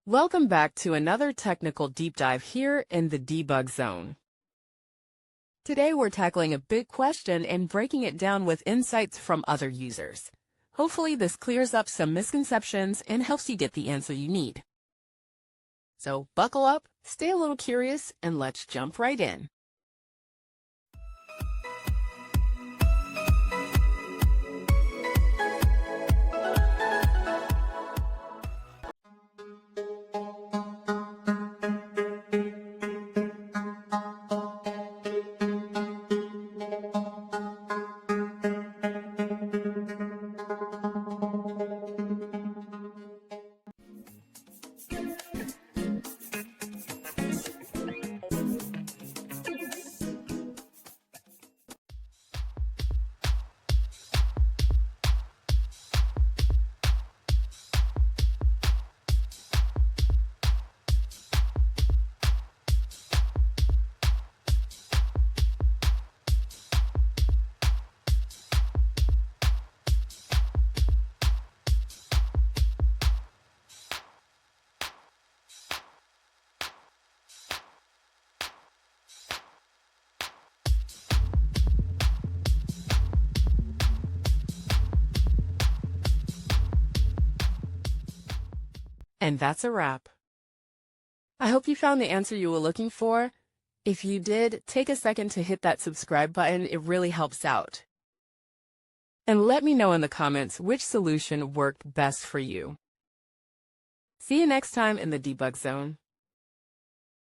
Welcome back to another technical deep dive here in the Debug Zone. Today we're tackling a big question and breaking it down with insights from other users. Hopefully this clears up some misconceptions and helps you get the answer you need. So buckle up, stay a little curious, and let's jump right in. And that's a wrap. I hope you found the answer you were looking for. If you did, take a second to hit that subscribe button. It really helps out. And let me know in the comments which solution worked best for you. See you next time in the Debug Zone.